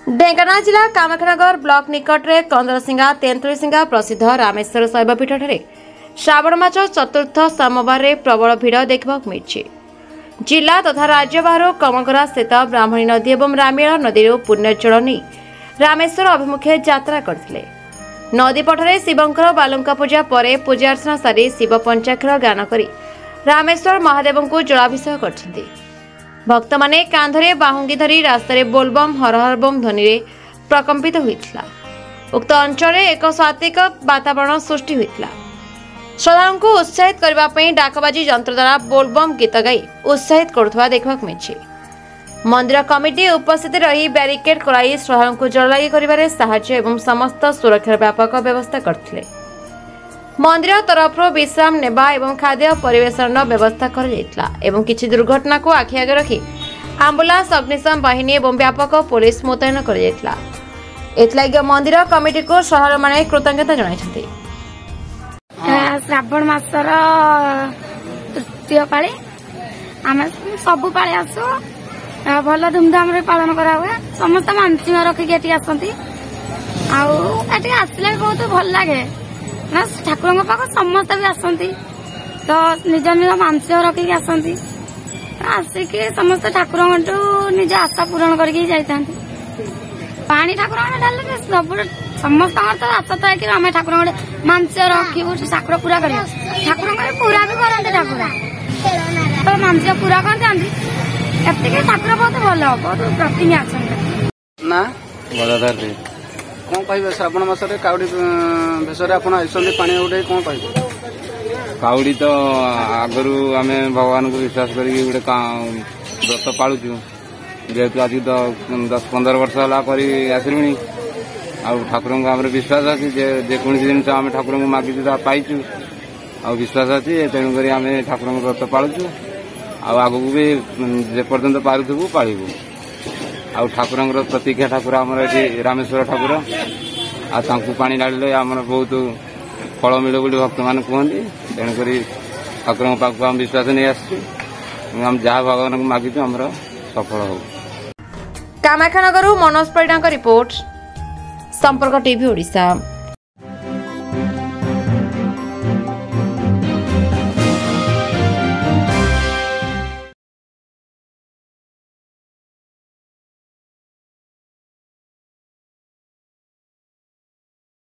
ढेंकानाल जिला कामाक्षानगर ब्लॉक निकट में कंदरसिंगा तेंतुलीसिंगा प्रसिद्ध रामेश्वर शैवपीठ श्रावण मास चतुर्थ सोमवार प्रबल भिड़ देखा मिली। जिला तथा राज्य बाहर कमगरा स्थित ब्राह्मणी नदी और रामायण नदी पुण्यजल नहीं रामेश्वर अभिमुखे यात्रा करथिले। नदी पठरे शिवंकर बालुका पूजा पर पूजार्चना सारी शिव पंचाक्षर गान करी रामेश्वर महादेव को जलाभिषेक करछन्ति। भक्त माने कांधरे बाहुंगी धरी रास्तार बोलबम हर हर बम ध्वनि प्रकंपित होइथिला। उक्त अंचल एक स्वात्विक वातावरण सृष्टि होइथिला। श्रद्धालुओं को उत्साहित करने डाकबाजी यंत्र द्वारा बोलबम गीत गाई उत्साहित करुवा देखा मिली। मंदिर कमिटी उपस्थित रही बैरिकेड कराई श्रद्धालुओं को जललागी करिबारे साहाय्य एवं समस्त सुरक्षार व्यापक व्यवस्था करथिले। मंदिर तरफ विश्राम नेबा एवं खाद्य परिवेशन व्यवस्था कराଯାଇଥିଲା एवं किछि दुर्घटना को आखि आगे रखी आंबुलांस अग्निशम बाहिनी एवं व्यापक पुलिस मुतयन कराଯାଇଥିଲା। एथलागि मंदिर कमिटी को श्रद्धालु माने कृतज्ञता जणाइछथि। श्रावण मासर तृतीय पाଳି आम सब पाଳି आसु भल धूमधाम रे पालन करा हुए। समस्त मानसिक रखिकी आसती आसले बहुत भल लगे ना ठाकुर पाख समस्त भी आसती तो निज निज मानसिक रखिकी आसती आसिकी समस्त ठाकुर निज आशा पूरण करके जाता पानी ठाकुर ढाले सब समस्त तो आशा था कि आम ठाकुर मानसिक रखू ठाकुर पूरा कर ठाकुर पूरा भी करते ठाकुर तो मानसिक पूरा करते ठाकुर बहुत भल बहुत प्रतिज्ञा अच्छा कौन कह श्रावण मासरे काउडी भेषरे आप पानी उठे कौन कह काउडी तो आगु आम भगवान को विश्वास करके व्रत पालुचु जेहेतु आज तो 10-15 वर्ष है आसलुणी ठाकुर को विश्वास अच्छी जेको जिन आम ठाकुर को मागिचु पाइचु आ विश्वास अच्छी तेणुक आम ठाकुर व्रत पालुचु आगू भी जेपर्यंत पारुथबु पालिबु आ ठाकुर प्रतीक्षा ठाकुर आमर ये रामेश्वर ठाकुर आकु पानी ढाड़े आम बहुत फल मिले बोली भक्त मैंने कहते तेणुक ठाकुर पाक आम विश्वास नहीं आम जहाँ भगवान को मागिचु आमर सफल हो। कामाक्षानगर मनोज परिड़ा रिपोर्ट संपर्क टीवी ओडिशा।